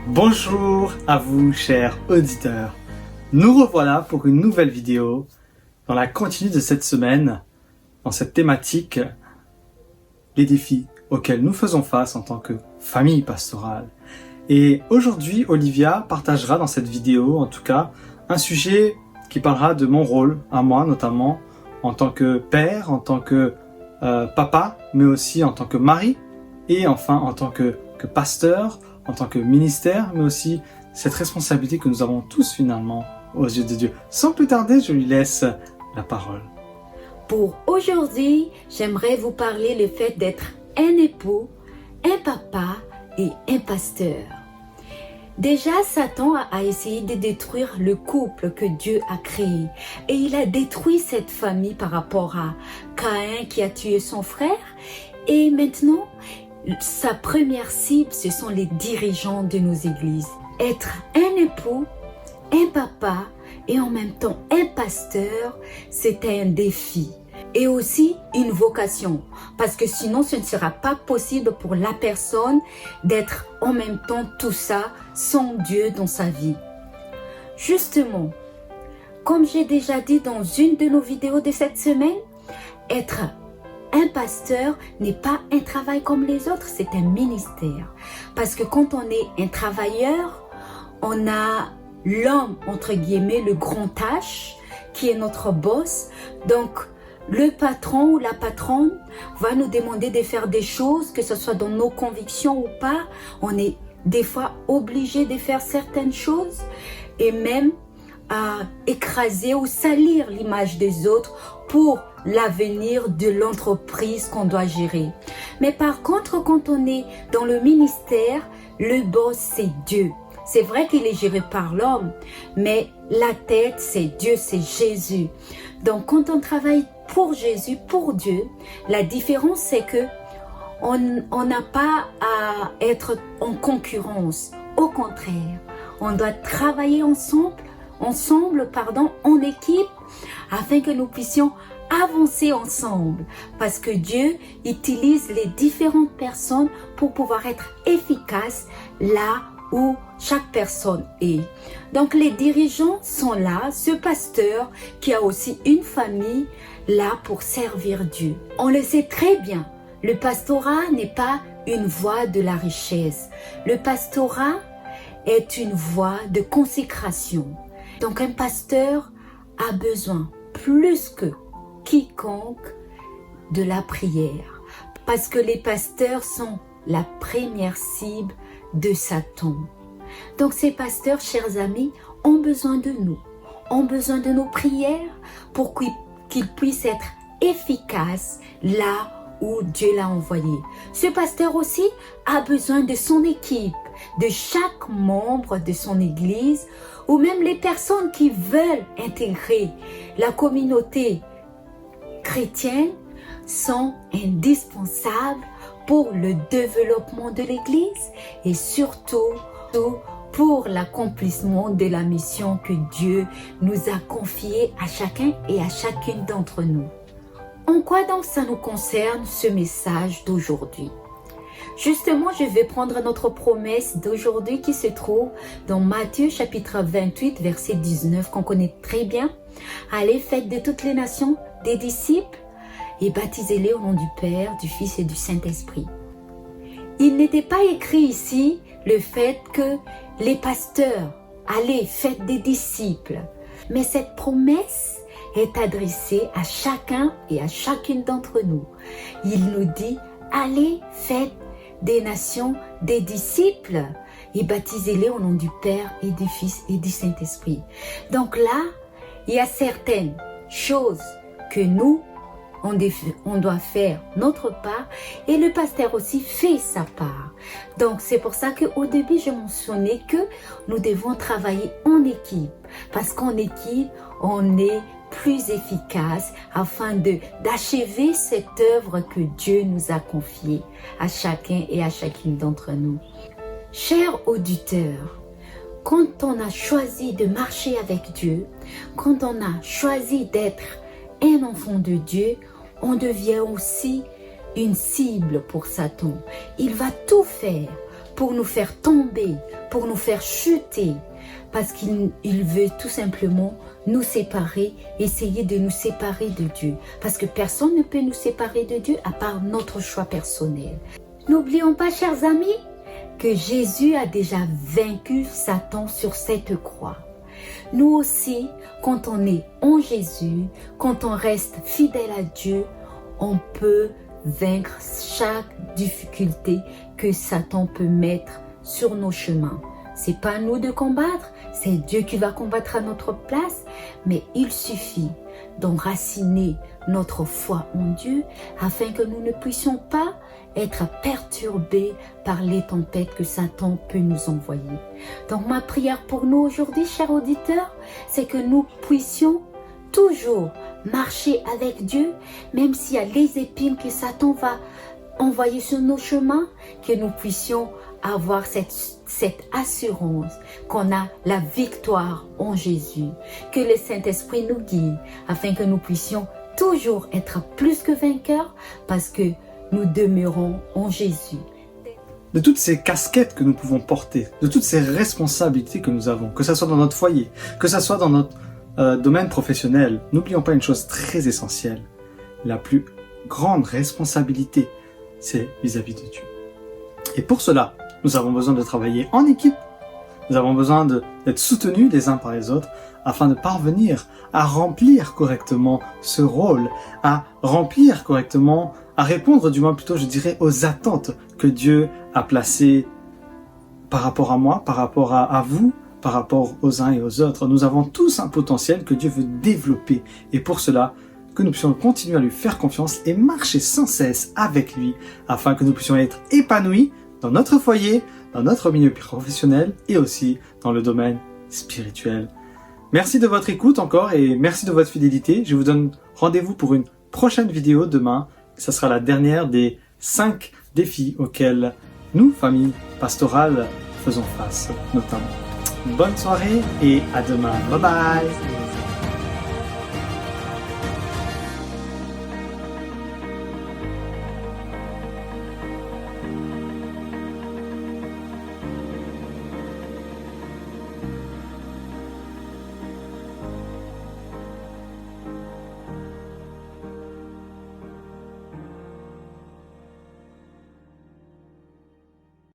Bonjour à vous chers auditeurs, nous revoilà pour une nouvelle vidéo dans la continue de cette semaine, dans cette thématique, les défis auxquels nous faisons face en tant que famille pastorale. Et aujourd'hui, Olivia partagera dans cette vidéo, en tout cas, un sujet qui parlera de mon rôle, à moi notamment, en tant que père, en tant que papa, mais aussi en tant que mari, et enfin en tant que pasteur, en tant que ministère, mais aussi cette responsabilité que nous avons tous finalement aux yeux de Dieu. Sans plus tarder, je lui laisse la parole. Pour aujourd'hui, j'aimerais vous parler le fait d'être un époux, un papa et un pasteur. Déjà, Satan a essayé de détruire le couple que Dieu a créé. Et il a détruit cette famille par rapport à Caïn qui a tué son frère. Et maintenant, sa première cible, ce sont les dirigeants de nos églises. Être un époux, un papa et en même temps un pasteur, c'est un défi. Et aussi une vocation, parce que sinon ce ne sera pas possible pour la personne d'être en même temps tout ça sans Dieu dans sa vie. Justement, comme j'ai déjà dit dans une de nos vidéos de cette semaine, être un pasteur n'est pas un travail comme les autres, c'est un ministère. Parce que quand on est un travailleur, on a l'homme, entre guillemets, le grand H, qui est notre boss. Donc, le patron ou la patronne va nous demander de faire des choses, que ce soit dans nos convictions ou pas. On est des fois obligé de faire certaines choses et même à écraser ou salir l'image des autres pour l'avenir de l'entreprise qu'on doit gérer. Mais par contre, quand on est dans le ministère, le boss, c'est Dieu. C'est vrai qu'il est géré par l'homme, mais la tête, c'est Dieu, c'est Jésus. Donc, quand on travaille pour Jésus, pour Dieu, la différence, c'est que on n'a pas à être en concurrence. Au contraire, on doit travailler ensemble, en équipe, afin que nous puissions avancer ensemble. Parce que Dieu utilise les différentes personnes pour pouvoir être efficace là où chaque personne est. Donc les dirigeants sont là, ce pasteur qui a aussi une famille là pour servir Dieu. On le sait très bien, le pastorat n'est pas une voie de la richesse. Le pastorat est une voie de consécration. Donc un pasteur a besoin plus que quiconque de la prière. Parce que les pasteurs sont la première cible de Satan. Donc ces pasteurs, chers amis, ont besoin de nous, ont besoin de nos prières pour qu'ils puissent être efficaces là où Dieu l'a envoyé. Ce pasteur aussi a besoin de son équipe, de chaque membre de son église ou même les personnes qui veulent intégrer la communauté chrétienne sont indispensables pour le développement de l'église et surtout pour l'accomplissement de la mission que Dieu nous a confiée à chacun et à chacune d'entre nous. En quoi donc ça nous concerne ce message d'aujourd'hui? Justement, je vais prendre notre promesse d'aujourd'hui qui se trouve dans Matthieu chapitre 28 verset 19 qu'on connaît très bien. Allez, faites de toutes les nations des disciples et baptisez-les au nom du Père, du Fils et du Saint-Esprit. Il n'était pas écrit ici le fait que les pasteurs, allez, faites des disciples. Mais cette promesse est adressée à chacun et à chacune d'entre nous. Il nous dit, allez, faites des nations des disciples et baptisez-les au nom du Père et du Fils et du Saint-Esprit. Donc là, il y a certaines choses que nous, on doit faire notre part et le pasteur aussi fait sa part. Donc c'est pour ça qu'au début je mentionnais que nous devons travailler en équipe parce qu'en équipe on est plus efficace afin d'achever cette œuvre que Dieu nous a confiée à chacun et à chacune d'entre nous. Chers auditeurs, quand on a choisi de marcher avec Dieu, quand on a choisi d'être un enfant de Dieu, on devient aussi une cible pour Satan. Il va tout faire pour nous faire tomber, pour nous faire chuter, parce qu'il veut tout simplement nous séparer, essayer de nous séparer de Dieu, parce que personne ne peut nous séparer de Dieu à part notre choix personnel. N'oublions pas, chers amis, que Jésus a déjà vaincu Satan sur cette croix. Nous aussi, quand on est en Jésus, quand on reste fidèle à Dieu, on peut vaincre chaque difficulté que Satan peut mettre sur nos chemins. C'est pas à nous de combattre, c'est Dieu qui va combattre à notre place, mais il suffit d'enraciner notre foi en Dieu afin que nous ne puissions pas être perturbés par les tempêtes que Satan peut nous envoyer. Donc ma prière pour nous aujourd'hui, chers auditeurs, c'est que nous puissions toujours marcher avec Dieu, même s'il y a les épines que Satan va envoyer sur nos chemins, que nous puissions avoir cette assurance qu'on a la victoire en Jésus, que le Saint-Esprit nous guide afin que nous puissions toujours être plus que vainqueurs parce que nous demeurons en Jésus. De toutes ces casquettes que nous pouvons porter, de toutes ces responsabilités que nous avons, que ce soit dans notre foyer, que ce soit dans notre domaine professionnel, n'oublions pas une chose très essentielle. La plus grande responsabilité, c'est vis-à-vis de Dieu. Et pour cela, nous avons besoin de travailler en équipe. Nous avons besoin d'être soutenus les uns par les autres afin de parvenir à remplir correctement ce rôle, à remplir correctement, à répondre du moins plutôt, je dirais, aux attentes que Dieu a placées par rapport à moi, par rapport à vous, par rapport aux uns et aux autres. Nous avons tous un potentiel que Dieu veut développer. Et pour cela, que nous puissions continuer à lui faire confiance et marcher sans cesse avec lui afin que nous puissions être épanouis dans notre foyer, dans notre milieu professionnel et aussi dans le domaine spirituel. Merci de votre écoute encore et merci de votre fidélité. Je vous donne rendez-vous pour une prochaine vidéo demain. Ce sera la dernière des 5 défis auxquels nous, famille pastorale, faisons face notamment. Bonne soirée et à demain. Bye bye.